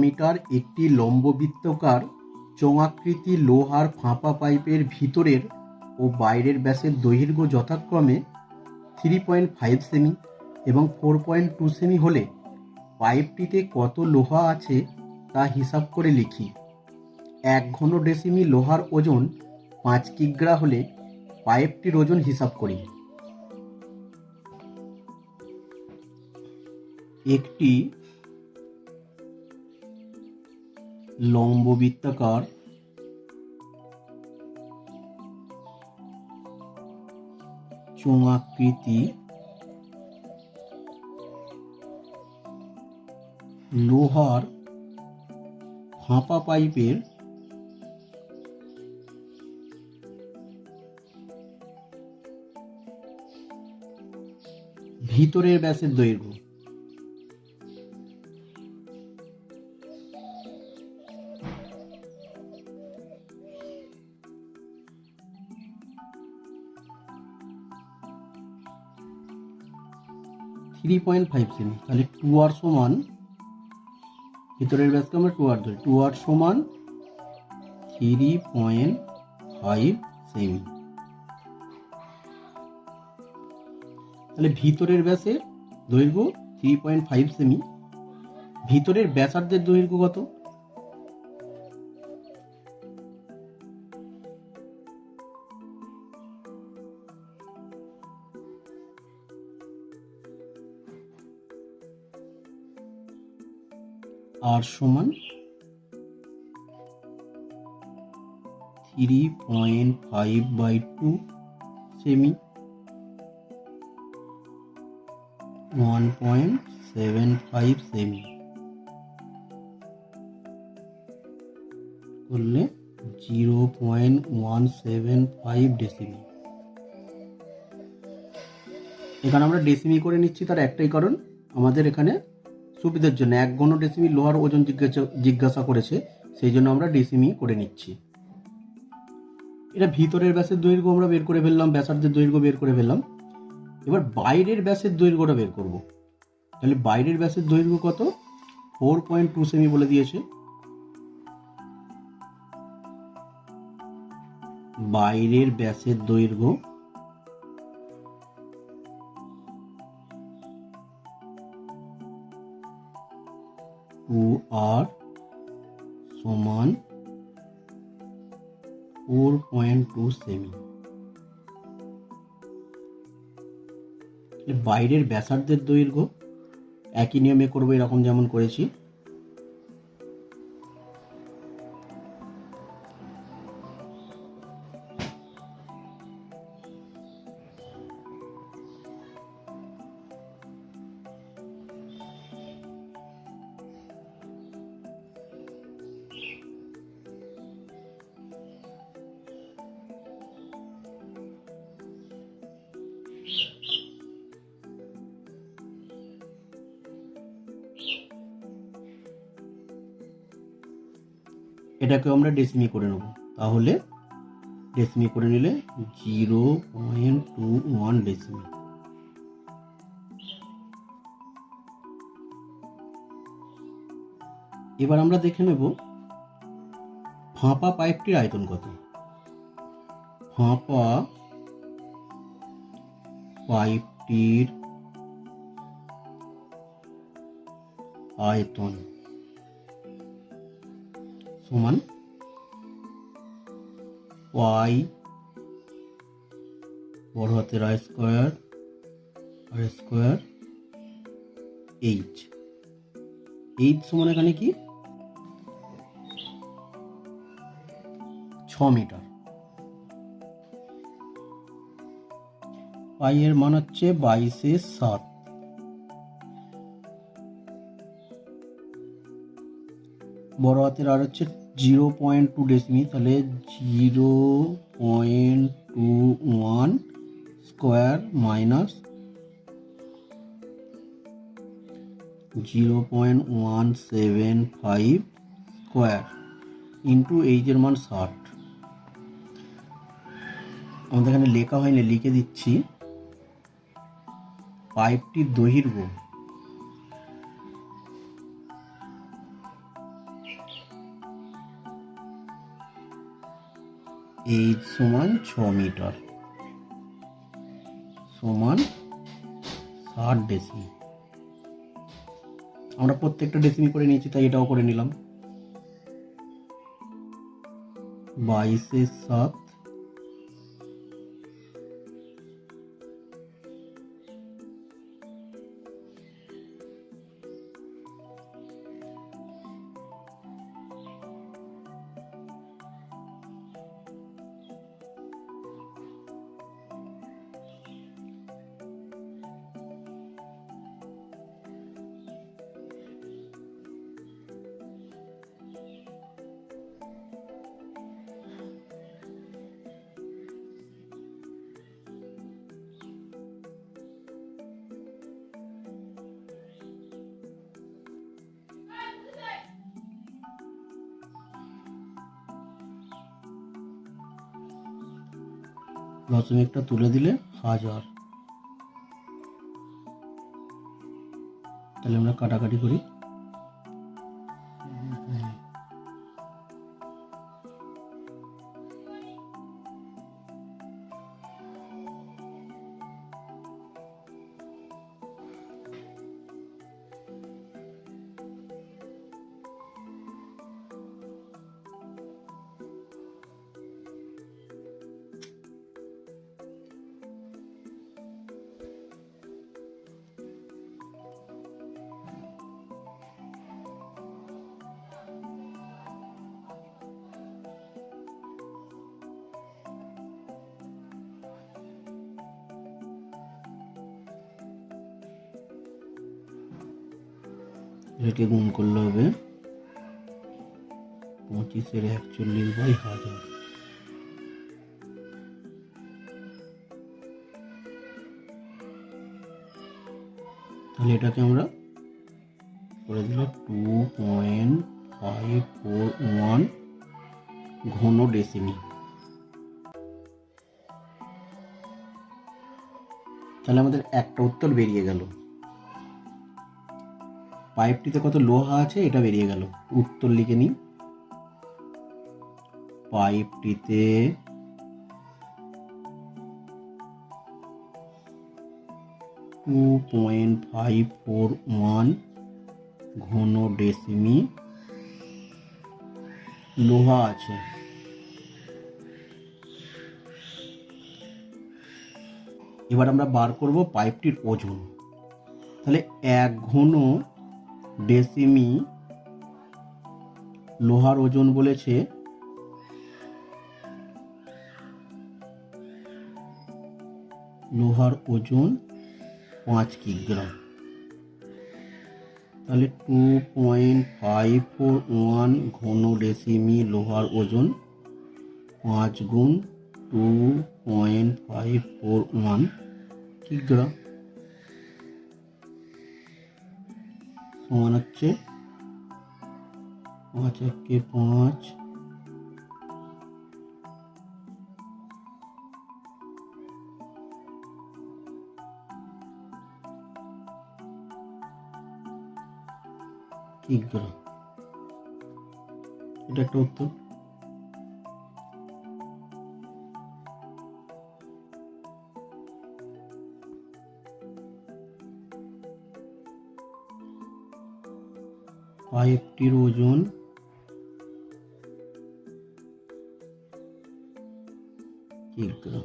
Metre একটি লম্ববৃত্তাকার চোঙাকৃতি লোহার ফাঁপা পাইপের ভিতরের ও বাইরের ব্যাসের দৈর্ঘ্য যথাক্রমে 3.5 সেমি এবং 4.2 সেমি হলে পাইপটিতে কত লোহা আছে তা হিসাব করে লিখি। 1 ঘন ডেসিমি লোহার ওজন 5 কিগ্রা হলে পাইপটির ওজন হিসাব করি। একটি লম্ববৃত্তাকার চোঙাকৃতি লোহার ফাঁপা পাইপের ভিতরের ব্যাসের দৈর্ঘ্য থ্রি 3.5 সেমি, তাহলে 2r সমান, ভিতরের ব্যাসকে আমরা 2r ধরি, 2r সমান 3.5 সেমি। তাহলে ভিতরের ব্যাসের দৈর্ঘ্য 3.5 সেমি, ভিতরের ব্যাসার্ধের দৈর্ঘ্য কত? আর সমান 3.5/2 সেমি, 1.75 সেমি করলে 0.175 ডেসিমি। এখানে আমরা ডেসিমি করে নিচ্ছি, তার একটাই কারণ, আমাদের এখানে সুবিধার জন্য 1 ঘন ডেসিমি লোহার ওজন জিজ্ঞাসা করেছে, সেই জন্য আমরা ডেসিমি করে নিচ্ছি। এটা ভিতরের ব্যাসের দৈর্ঘ্য আমরা বের করে ফেললাম, ব্যাসার্ধের দৈর্ঘ্য বের করে ফেললাম। এবার বাইরের ব্যাসের দৈর্ঘ্যটা বের করব। তাহলে বাইরের ব্যাসের দৈর্ঘ্য কত? 4.2 সেমি বলে দিয়েছে। বাইরের ব্যাসের দৈর্ঘ্য আর সমান 4.2 সেমি। বাইরের ব্যাসার্ধের দৈর্ঘ্য একই নিয়মে করবো, এরকম যেমন করেছি। এটাকে আমরা ডেসিমি করে নেব। তাহলে ডেসিমি করে নিলে 0.21 ডেসিমি। এবার আমরা দেখে নেব ফাঁপা পাইপটির আয়তন কত। ফাঁপা পাইপটির আয়তন সমান পাই বড় হাতের আই স্কোয়ার এইচ। এইচ সমান এখানে কি? 6 মিটার। পাই এর মান হচ্ছে 22/7। বড় হাতের আর হচ্ছে 0.2 ডেসিমি, তাহলে 0.21 স্কোয়ার মাইনাস 0.175 স্কোয়ার ইন্টু এইচের মান 60। আমাদের এখানে লেখা হয়নি, লিখে দিচ্ছি। পাইপটির দৈর্ঘ্য এইচ সমান 6 মিটার সমান 60 ডেসিমি। আমরা প্রত্যেকটা ডেসিমি করে নিয়েছি, তাই এটাও করে নিলাম। 22/7 দশমিকটা তুলে দিলে 1000। তাহলে আমরা কাটাকাটি করি। এটাকে গুণ করলে হবে 25/41/1000। তাহলে এটাকে আমরা করে দিলে 2.541 ঘন ডেসিমি। তাহলে আমাদের একটা উত্তর বেরিয়ে গেল। পাইপটিতে কত লোহা আছে এটা বেরিয়ে গেল। উত্তর লিখে নিই। পাইপটিতে 2.541 ঘন ডেসিমি লোহা আছে। এবার আমরা বার করব পাইপটির ওজন। তাহলে 1 ঘন ডেসিমি লোহার ওজন বলেছে 5 কিগ্রা। তাহলে 2.541 ঘন ডেসিমি লোহার ওজন 5 গুণ 2.541 কিগ্রা সমান হচ্ছে 5 একে 5 কিগ্রা। এটা একটা উত্তর। পাইপটির ওজন কিগ্রা।